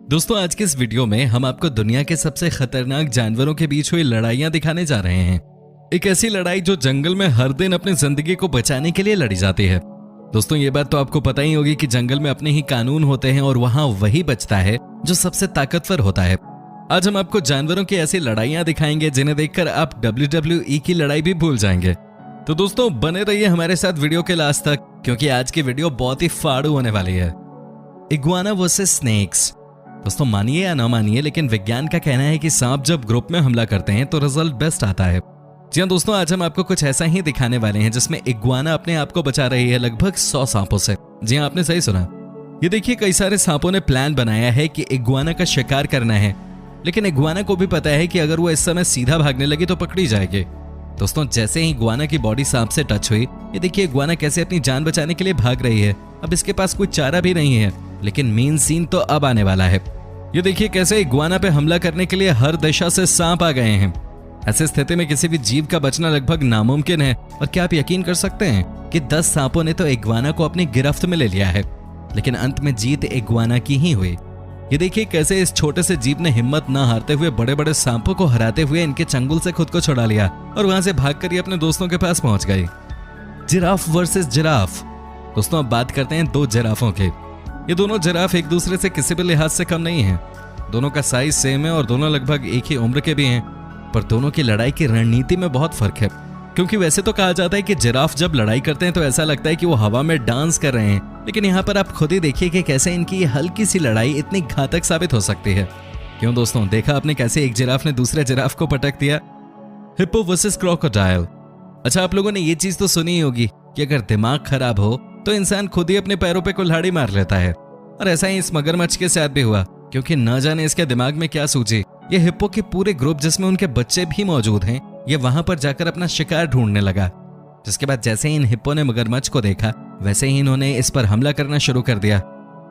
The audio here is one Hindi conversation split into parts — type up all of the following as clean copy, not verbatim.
दोस्तों आज के इस वीडियो में हम आपको दुनिया के सबसे खतरनाक जानवरों के बीच हुई लड़ाइयां दिखाने जा रहे हैं। एक ऐसी लड़ाई जो जंगल में हर दिन अपनी जिंदगी को बचाने के लिए लड़ी जाती है। दोस्तों ये बात तो आपको पता ही होगी कि जंगल में अपने ही कानून होते हैं और वहां वही बचता है जो सबसे ताकतवर होता है। आज हम आपको जानवरों की ऐसी लड़ाइयां दिखाएंगे जिन्हें देखकर आप WWE की लड़ाई भी भूल जाएंगे। तो दोस्तों बने रहिए हमारे साथ वीडियो के लास्ट तक, क्योंकि आज की वीडियो बहुत ही फाड़ू होने वाली है। Iguana versus snakes. दोस्तों मानिए या ना मानिए, लेकिन विज्ञान का कहना है कि सांप जब ग्रुप में हमला करते हैं तो रिजल्ट बेस्ट आता है। जी हाँ दोस्तों, आज हम आपको कुछ ऐसा ही दिखाने वाले हैं जिसमें इग्वाना अपने आप को बचा रही है लगभग 100 सांपों से। जी हाँ, आपने सही सुना। ये देखिए, कई सारे सांपों ने प्लान बनाया है कि इग्वाना का शिकार करना है, लेकिन इग्वाना को भी पता है कि अगर वो इस समय सीधा भागने लगी तो पकड़ी जाएगी। दोस्तों जैसे ही इग्वाना की बॉडी सांप से टच हुई, ये देखिए इग्वाना कैसे अपनी जान बचाने के लिए भाग रही है। अब इसके पास कोई चारा भी नहीं है, लेकिन मेन सीन तो अब आने वाला है। ये देखिए कैसे इग्वाना पे हमला करने के लिए हर दिशा से सांप आ गए हैं। ऐसी स्थिति में किसी भी जीव का बचना लगभग नामुमकिन है। और क्या आप यकीन कर सकते हैं कि 10 सांपों ने तो इग्वाना को अपनी गिरफ्त में ले लिया है, लेकिन अंत में जीत इग्वाना की ही हुई। ये देखिए कैसे इस छोटे से जीव ने हिम्मत न हारते हुए बड़े बड़े सांपों को हराते हुए इनके चंगुल से खुद को छुड़ा लिया और वहां से भागकर ये अपने दोस्तों के पास पहुंच गई। Giraffe versus giraffe. दोस्तों अब बात करते हैं दो जिराफों के। ये दोनों जिराफ एक दूसरे से किसी भी लिहाज से कम नहीं हैं। दोनों का साइज सेम है और दोनों लगभग एक ही उम्र के भी हैं, पर दोनों की लड़ाई की रणनीति में बहुत फर्क है। क्योंकि वैसे तो कहा जाता है कि जिराफ जब लड़ाई करते हैं तो ऐसा लगता है कि वो हवा में डांस कर रहे हैं, लेकिन यहाँ पर आप खुद ही देखिए कि कैसे इनकी ये हल्की सी लड़ाई इतनी घातक साबित हो सकती है। क्यों दोस्तों, देखा आपने कैसे एक जिराफ ने दूसरे जिराफ को पटक दिया। Hippo versus crocodile. अच्छा, आप लोगों ने ये चीज तो सुनी होगी कि अगर दिमाग खराब हो तो इंसान खुद ही अपने पैरों पे कुल्हाड़ी मार लेता है, और ऐसा ही इस मगरमच्छ के साथ भी हुआ। क्योंकि न जाने इसके दिमाग में क्या सूझी, ये हिप्पो के पूरे ग्रुप जिसमें उनके बच्चे भी मौजूद हैं, ये वहां पर जाकर अपना शिकार ढूंढने लगा। जिसके बाद जैसे ही इन हिप्पो ने मगरमच्छ को देखा, वैसे ही इन्होंने इस पर हमला करना शुरू कर दिया।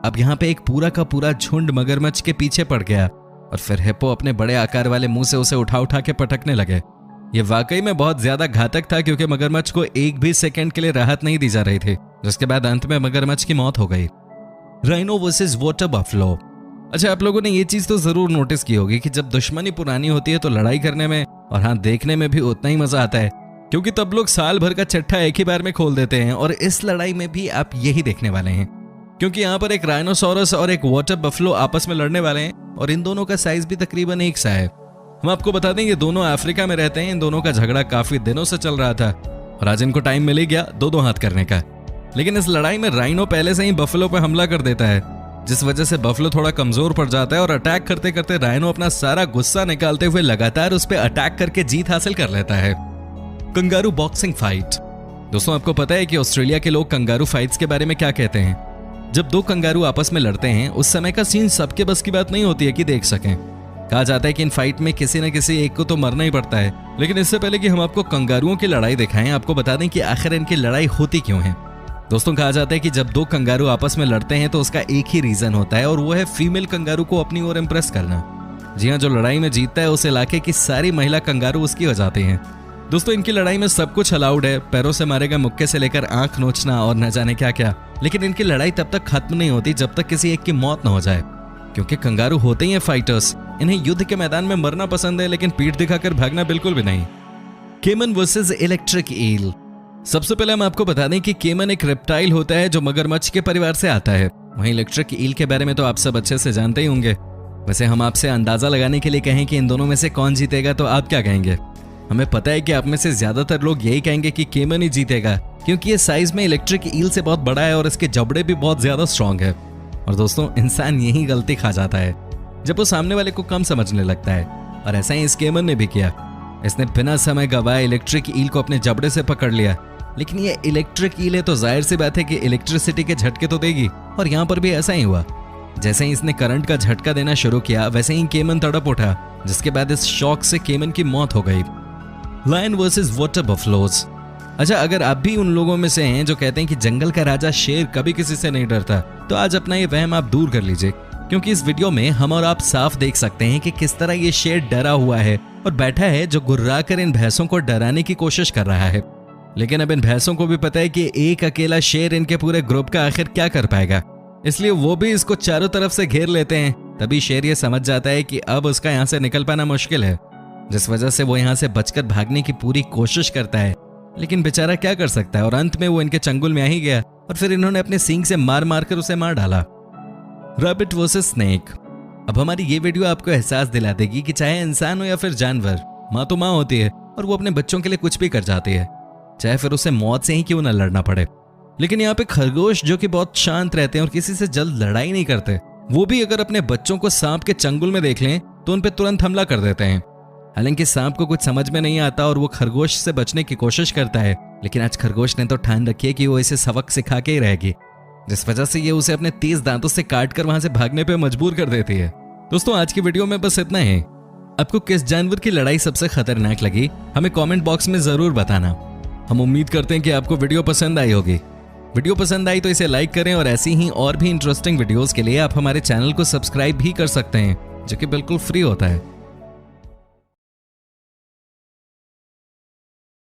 अब यहाँ पे एक पूरा का पूरा झुंड मगरमच्छ के पीछे पड़ गया और फिर हिप्पो अपने बड़े आकार वाले मुंह से उसे उठा उठा के पटकने लगे। ये वाकई में बहुत ज्यादा घातक था, क्योंकि मगरमच्छ को एक भी सेकंड के लिए राहत नहीं दी जा रही थी, जिसके बाद अंत में मगरमच्छ की मौत हो गई। Rhino versus water buffalo. अच्छा, आप लोगों ने ये चीज तो जरूर नोटिस की होगी कि जब दुश्मनी पुरानी होती है तो लड़ाई करने में और हाँ देखने में भी उतना ही मजा आता है, क्योंकि तब लोग साल भर का चट्टा एक ही बार में खोल देते हैं। और इस लड़ाई में भी आप यही देखने वाले हैं, क्योंकि यहाँ पर एक राइनोसोरस और एक वाटर बफलो आपस में लड़ने वाले हैं, और इन दोनों का साइज भी तकरीबन एक सा है। हम आपको बता दें ये दोनों अफ्रीका में रहते हैं। इन दोनों का झगड़ा काफी दिनों से चल रहा था और आज इनको टाइम मिल गया दो हाथ करने का। लेकिन इस लड़ाई में राइनो पहले से ही बफलो पर हमला कर देता है, जिस वजह से बफलो थोड़ा कमजोर पड़ जाता है और अटैक करते करते राइनो अपना सारा गुस्सा निकालते हुए लगातार उस पर अटैक करके जीत हासिल कर लेता है। Kangaroo boxing fight. दोस्तों आपको पता है कि ऑस्ट्रेलिया के लोग कंगारू फाइट्स के बारे में क्या कहते हैं। जब दो कंगारू आपस में लड़ते हैं उस समय का सीन सबके बस की बात नहीं होती है कि देख सकें। कहा जाता है कि इन फाइट में किसी न किसी एक को तो मरना ही पड़ता है। लेकिन इससे पहले कि हम आपको कंगारुओं की लड़ाई दिखाएं, आपको बता दें कि आखिर इनकी लड़ाई होती क्यों है। दोस्तों कहा जाता है कि जब दो कंगारू आपस में लड़ते हैं तो उसका एक ही रीजन होता है, और वो है फीमेल कंगारू को अपनी ओर इम्प्रेस करना। जी हाँ, जो लड़ाई में जीतता है उस इलाके की सारी महिला कंगारू उसकी हो जाती हैं। दोस्तों इनकी लड़ाई में सब कुछ अलाउड है, पैरों से मारे गए मुक्के से लेकर आंख नोचना और न जाने क्या क्या। लेकिन इनकी लड़ाई तब तक खत्म नहीं होती जब तक किसी एक की मौत न हो जाए, क्योंकि कंगारू होते ही हैं फाइटर्स। इन्हें युद्ध के मैदान में मरना पसंद है, लेकिन पीठ दिखाकर भागना बिल्कुल भी नहीं। केमन वर्सेस इलेक्ट्रिक ईल। सबसे पहले हम आपको बता दें कि केमन एक रेप्टाइल होता है जो मगरमच्छ के परिवार से आता है। वहीं इलेक्ट्रिक ईल के बारे में तो आप सब अच्छे से जानते ही होंगे। वैसे हम आपसे अंदाजा लगाने के लिए कहें कि इन दोनों में से कौन जीतेगा, तो आप क्या कहेंगे? हमें पता है कि आप में से ज्यादातर लोग यही कहेंगे कि केमन ही जीतेगा, क्योंकि ये साइज में इलेक्ट्रिक ईल से बहुत बड़ा है और इसके जबड़े भी बहुत ज्यादा स्ट्रांग है। और दोस्तों इंसान यही गलती खा जाता है जब वो सामने वाले को कम समझने लगता है, और ऐसा ही इस केमन ने भी किया। इसने बिना समय गवाए इलेक्ट्रिक ईल को अपने जबड़े से पकड़ लिया। लेकिन ये इलेक्ट्रिक ईल है तो जाहिर सी बात है कि इलेक्ट्रिसिटी के झटके तो देगी, और यहाँ पर भी ऐसा ही हुआ। जैसे ही इसने करंट का झटका देना शुरू किया, वैसे ही केमन तड़प उठा, जिसके बाद इस शॉक से केमन की मौत हो गई। Lion versus water buffaloes. अच्छा, अगर आप भी उन लोगों में से हैं जो कहते हैं कि जंगल का राजा शेर कभी किसी से नहीं डरता, तो आज अपना ये वहम आप दूर कर लीजिए, क्योंकि इस वीडियो में हम और आप साफ देख सकते हैं कि किस तरह ये शेर डरा हुआ है और बैठा है, जो गुर्रा कर इन भैंसों को डराने की कोशिश कर रहा है। लेकिन अब इन भैंसों को भी पता है कि एक अकेला शेर इनके पूरे ग्रुप का आखिर क्या कर पाएगा, इसलिए वो भी इसको चारों तरफ से घेर लेते हैं तभी शेर ये समझ जाता है कि अब उसका यहाँ से निकल पाना मुश्किल है, जिस वजह से वो यहाँ से बचकर भागने की पूरी कोशिश करता है। लेकिन बेचारा क्या कर सकता है, और अंत में वो इनके चंगुल में आ ही गया और फिर इन्होंने अपने सींग से मार मार कर उसे मार डाला। Rabbit versus snake. अब हमारी ये वीडियो आपको एहसास दिला देगी कि चाहे इंसान हो या फिर जानवर, माँ तो माँ होती है और वो अपने बच्चों के लिए कुछ भी कर जाती है, चाहे फिर उसे मौत से ही क्यों ना लड़ना पड़े। लेकिन यहाँ पे खरगोश जो कि बहुत शांत रहते हैं और किसी से जल्द लड़ाई नहीं करते, वो भी अगर अपने बच्चों को सांप के चंगुल में देख लें तो उन पे तुरंत हमला कर देते हैं। हालांकि सांप को कुछ समझ में नहीं आता और वो खरगोश से बचने की कोशिश करता है, लेकिन आज खरगोश ने तो ठान रखी है कि वो इसे सबक सिखा के ही रहेगी, जिस वजह से ये उसे अपने तेज दांतों से काट कर वहां से भागने पे मजबूर कर देती है। दोस्तों, आज की वीडियो में बस इतना ही। आपको किस जानवर की लड़ाई सबसे खतरनाक लगी, हमें कमेंट बॉक्स में जरूर बताना। हम उम्मीद करते हैं कि आपको वीडियो पसंद आई होगी। वीडियो पसंद आई तो इसे लाइक करें और ऐसी ही और भी इंटरेस्टिंग वीडियोस के लिए आप हमारे चैनल को सब्सक्राइब भी कर सकते हैं, जो कि बिल्कुल फ्री होता है।